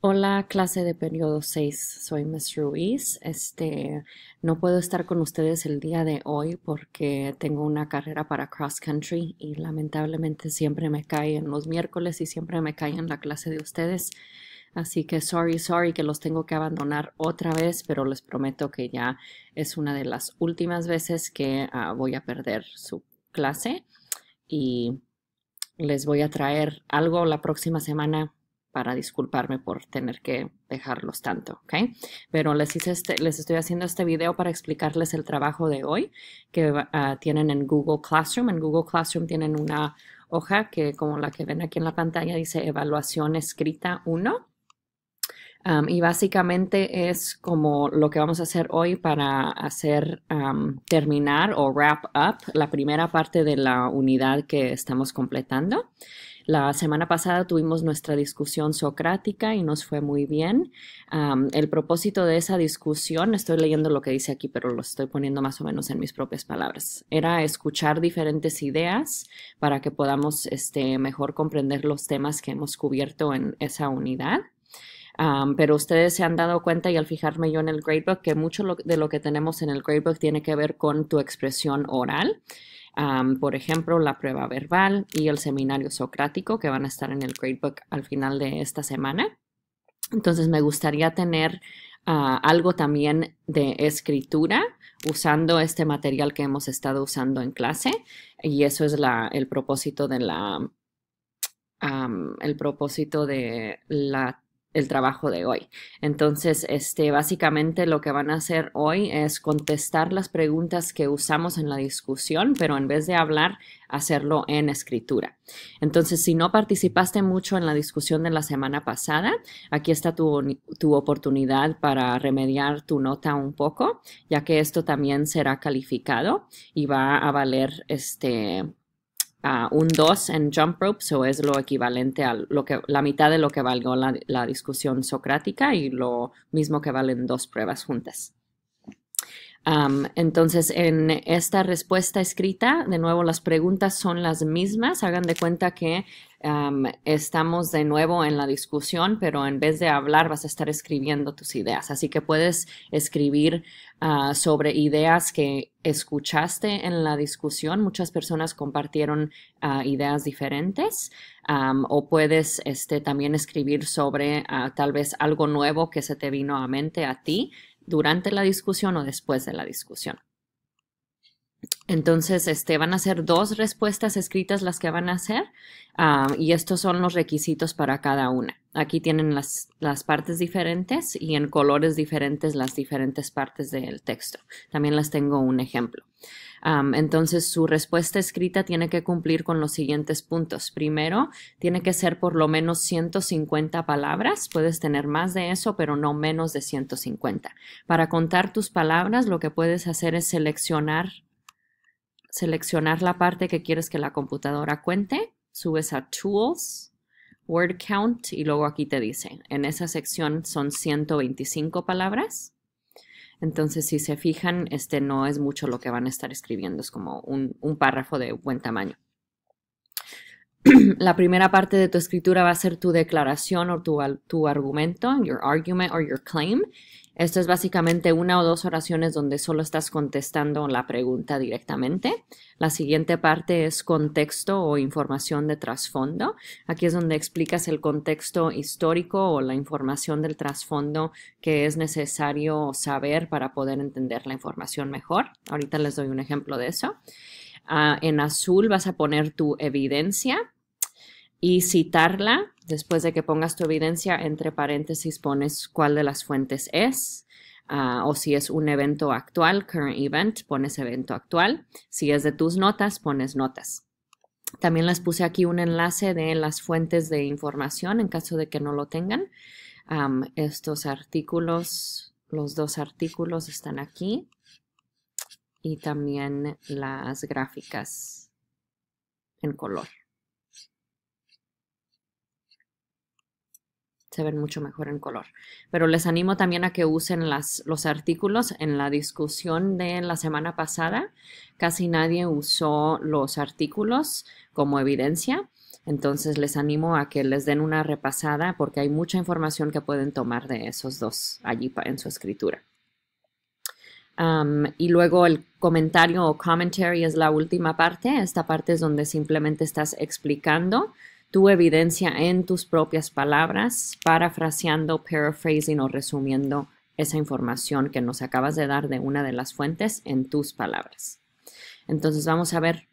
Hola, clase de periodo 6. Soy Miss Ruiz. No puedo estar con ustedes el día de hoy porque tengo una carrera para cross country y lamentablemente siempre me cae en los miércoles y siempre me cae en la clase de ustedes. Así que sorry que los tengo que abandonar otra vez, pero les prometo que ya es una de las últimas veces que voy a perder su clase y les voy a traer algo la próxima semana para disculparme por tener que dejarlos tanto, ¿ok? Pero les estoy haciendo este video para explicarles el trabajo de hoy que tienen en Google Classroom. En Google Classroom tienen una hoja que, como la que ven aquí en la pantalla, dice Evaluación Escrita 1. Y básicamente es como lo que vamos a hacer hoy para hacer terminar o wrap up la primera parte de la unidad que estamos completando. La semana pasada tuvimos nuestra discusión socrática y nos fue muy bien. El propósito de esa discusión, estoy leyendo lo que dice aquí, pero lo estoy poniendo más o menos en mis propias palabras, era escuchar diferentes ideas para que podamos mejor comprender los temas que hemos cubierto en esa unidad. Pero ustedes se han dado cuenta y al fijarme yo en el gradebook que mucho de lo que tenemos en el gradebook tiene que ver con tu expresión oral. Por ejemplo, la prueba verbal y el seminario socrático que van a estar en el gradebook al final de esta semana. Entonces me gustaría tener algo también de escritura usando este material que hemos estado usando en clase y eso es el propósito de el trabajo de hoy. Entonces, básicamente lo que van a hacer hoy es contestar las preguntas que usamos en la discusión, pero en vez de hablar, hacerlo en escritura. Entonces, si no participaste mucho en la discusión de la semana pasada, aquí está tu oportunidad para remediar tu nota un poco, ya que esto también será calificado y va a valer un 2 en jump rope, so es lo equivalente a la mitad de lo que valió la discusión socrática y lo mismo que valen dos pruebas juntas. Entonces, en esta respuesta escrita, de nuevo, las preguntas son las mismas. Hagan de cuenta que estamos de nuevo en la discusión, pero en vez de hablar vas a estar escribiendo tus ideas. Así que puedes escribir sobre ideas que escuchaste en la discusión. Muchas personas compartieron ideas diferentes. O puedes también escribir sobre tal vez algo nuevo que se te vino a mente a ti durante la discusión o después de la discusión. Entonces, van a ser dos respuestas escritas las que van a hacer y estos son los requisitos para cada una. Aquí tienen las partes diferentes y en colores diferentes las diferentes partes del texto. También les tengo un ejemplo. Entonces, su respuesta escrita tiene que cumplir con los siguientes puntos. Primero, tiene que ser por lo menos 150 palabras. Puedes tener más de eso, pero no menos de 150. Para contar tus palabras, lo que puedes hacer es seleccionar la parte que quieres que la computadora cuente, subes a Tools, Word Count y luego aquí te dice, en esa sección son 125 palabras. Entonces, si se fijan, no es mucho lo que van a estar escribiendo, es como un párrafo de buen tamaño. La primera parte de tu escritura va a ser tu declaración o tu argumento, your argument or your claim. Esto es básicamente una o dos oraciones donde solo estás contestando la pregunta directamente. La siguiente parte es contexto o información de trasfondo. Aquí es donde explicas el contexto histórico o la información del trasfondo que es necesario saber para poder entender la información mejor. Ahorita les doy un ejemplo de eso. En azul vas a poner tu evidencia y citarla. Después de que pongas tu evidencia, entre paréntesis pones cuál de las fuentes es. O si es un evento actual, current event, pones evento actual. Si es de tus notas, pones notas. También les puse aquí un enlace de las fuentes de información en caso de que no lo tengan. Estos artículos, los dos artículos están aquí y también las gráficas en color. Se ven mucho mejor en color. Pero les animo también a que usen los artículos. En la discusión de la semana pasada, casi nadie usó los artículos como evidencia. Entonces les animo a que les den una repasada porque hay mucha información que pueden tomar de esos dos allí en su escritura. Y luego el comentario o commentary es la última parte. Esta parte es donde simplemente estás explicando tu evidencia en tus propias palabras, parafraseando, paraphrasing o resumiendo esa información que nos acabas de dar de una de las fuentes en tus palabras. Entonces vamos a ver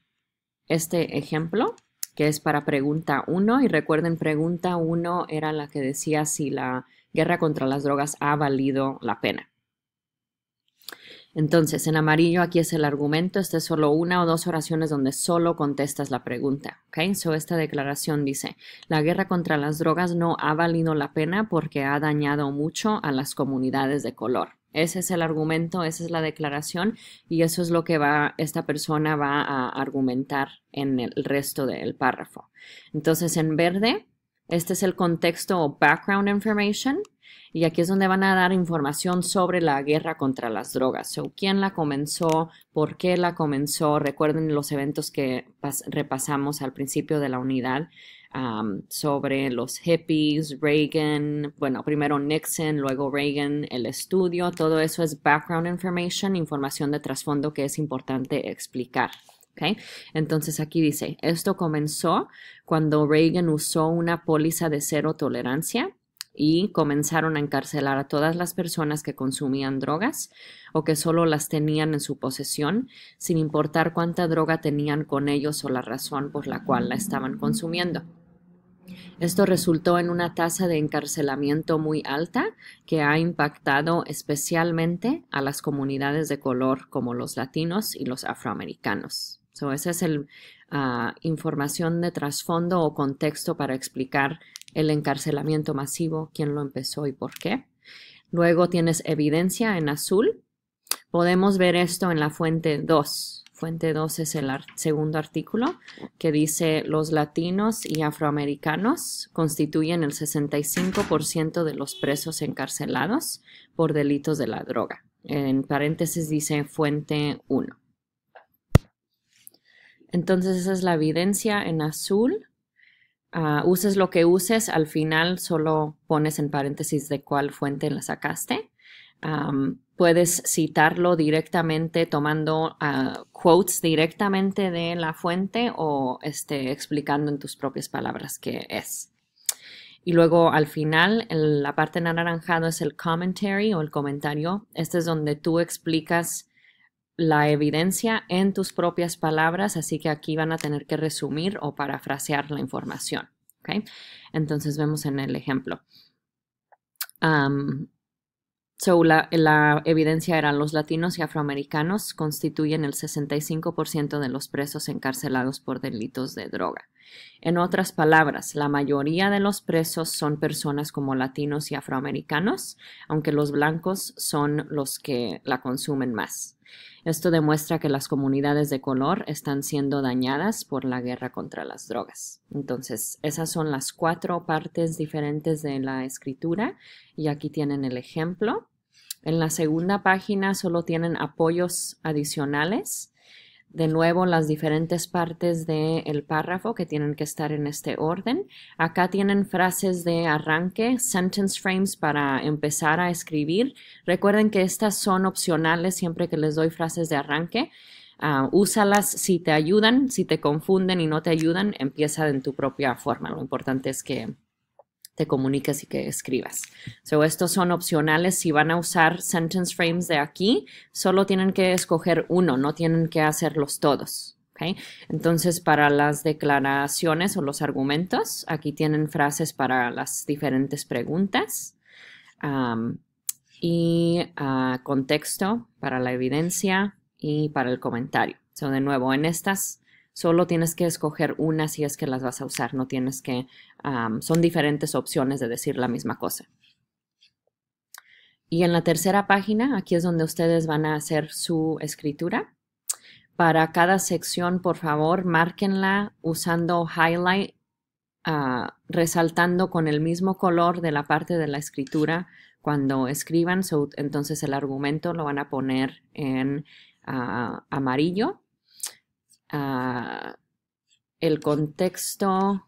este ejemplo que es para pregunta 1 y recuerden, pregunta 1 era la que decía si la guerra contra las drogas ha valido la pena. Entonces, en amarillo aquí es el argumento. Este es solo una o dos oraciones donde solo contestas la pregunta. ¿Ok? So, esta declaración dice, la guerra contra las drogas no ha valido la pena porque ha dañado mucho a las comunidades de color. Ese es el argumento, esa es la declaración y eso es lo que esta persona va a argumentar en el resto del párrafo. Entonces, en verde, este es el contexto o background information. Y aquí es donde van a dar información sobre la guerra contra las drogas. So, ¿quién la comenzó? ¿Por qué la comenzó? Recuerden los eventos que repasamos al principio de la unidad sobre los hippies, Reagan, bueno, primero Nixon, luego Reagan, el estudio. Todo eso es background information, información de trasfondo que es importante explicar. ¿Okay? Entonces aquí dice, esto comenzó cuando Reagan usó una póliza de cero tolerancia y comenzaron a encarcelar a todas las personas que consumían drogas o que solo las tenían en su posesión, sin importar cuánta droga tenían con ellos o la razón por la cual la estaban consumiendo. Esto resultó en una tasa de encarcelamiento muy alta que ha impactado especialmente a las comunidades de color como los latinos y los afroamericanos. So, esa es información de trasfondo o contexto para explicar el encarcelamiento masivo, quién lo empezó y por qué. Luego tienes evidencia en azul. Podemos ver esto en la fuente 2. Fuente 2 es el segundo artículo que dice los latinos y afroamericanos constituyen el 65% de los presos encarcelados por delitos de la droga. En paréntesis dice fuente 1. Entonces esa es la evidencia en azul. Uses lo que uses, al final solo pones en paréntesis de cuál fuente la sacaste. Puedes citarlo directamente tomando quotes directamente de la fuente o explicando en tus propias palabras qué es. Y luego al final, la parte en anaranjado es el commentary o el comentario. Este es donde tú explicas la evidencia en tus propias palabras, así que aquí van a tener que resumir o parafrasear la información. ¿Okay? Entonces vemos en el ejemplo. La evidencia era los latinos y afroamericanos constituyen el 65% de los presos encarcelados por delitos de droga. En otras palabras, la mayoría de los presos son personas como latinos y afroamericanos, aunque los blancos son los que la consumen más. Esto demuestra que las comunidades de color están siendo dañadas por la guerra contra las drogas. Entonces, esas son las 4 partes diferentes de la escritura y aquí tienen el ejemplo. En la segunda página solo tienen apoyos adicionales. De nuevo, las diferentes partes del párrafo que tienen que estar en este orden. Acá tienen frases de arranque, sentence frames para empezar a escribir. Recuerden que estas son opcionales siempre que les doy frases de arranque. Úsalas si te ayudan, si te confunden y no te ayudan, empieza en tu propia forma. Lo importante es que te comuniques y que escribas. So, estos son opcionales. Si van a usar sentence frames de aquí, solo tienen que escoger uno, no tienen que hacerlos todos. ¿Okay? Entonces, para las declaraciones o los argumentos, aquí tienen frases para las diferentes preguntas y contexto para la evidencia y para el comentario. So, de nuevo, en estas solo tienes que escoger una si es que las vas a usar, no tienes que, son diferentes opciones de decir la misma cosa. Y en la tercera página, aquí es donde ustedes van a hacer su escritura. Para cada sección, por favor, márquenla usando highlight, resaltando con el mismo color de la parte de la escritura cuando escriban. So, entonces el argumento lo van a poner en amarillo. El contexto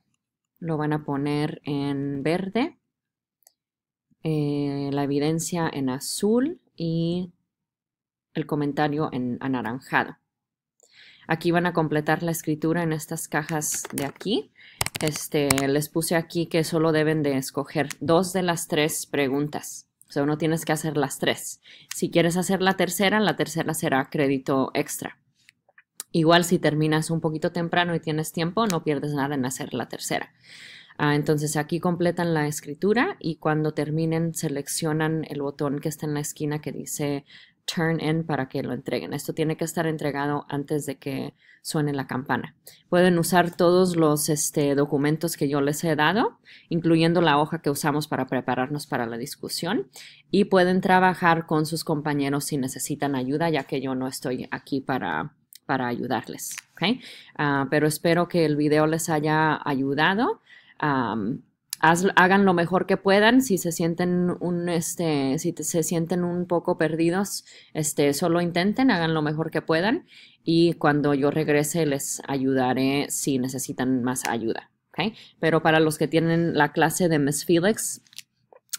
lo van a poner en verde, la evidencia en azul y el comentario en anaranjado. Aquí van a completar la escritura en estas cajas de aquí. Les puse aquí que solo deben de escoger 2 de las 3 preguntas. O sea, no tienes que hacer las 3. Si quieres hacer la tercera será crédito extra. Igual si terminas un poquito temprano y tienes tiempo, no pierdes nada en hacer la tercera. Entonces aquí completan la escritura y cuando terminen seleccionan el botón que está en la esquina que dice Turn In para que lo entreguen. Esto tiene que estar entregado antes de que suene la campana. Pueden usar todos los documentos que yo les he dado, incluyendo la hoja que usamos para prepararnos para la discusión, y pueden trabajar con sus compañeros si necesitan ayuda, ya que yo no estoy aquí para ayudarles. ¿Okay? Pero espero que el video les haya ayudado. Hagan lo mejor que puedan. Si se sienten se sienten un poco perdidos, solo intenten, hagan lo mejor que puedan y cuando yo regrese les ayudaré si necesitan más ayuda. ¿Okay? Pero para los que tienen la clase de Miss Felix,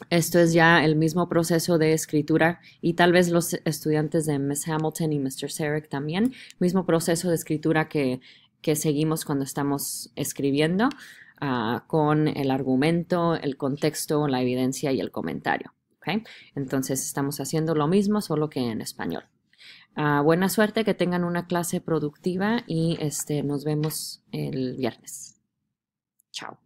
esto es ya el mismo proceso de escritura y tal vez los estudiantes de Miss Hamilton y Mr. Sarek también, mismo proceso de escritura que seguimos cuando estamos escribiendo con el argumento, el contexto, la evidencia y el comentario. ¿Okay? Entonces estamos haciendo lo mismo, solo que en español. Buena suerte, que tengan una clase productiva y nos vemos el viernes. Chao.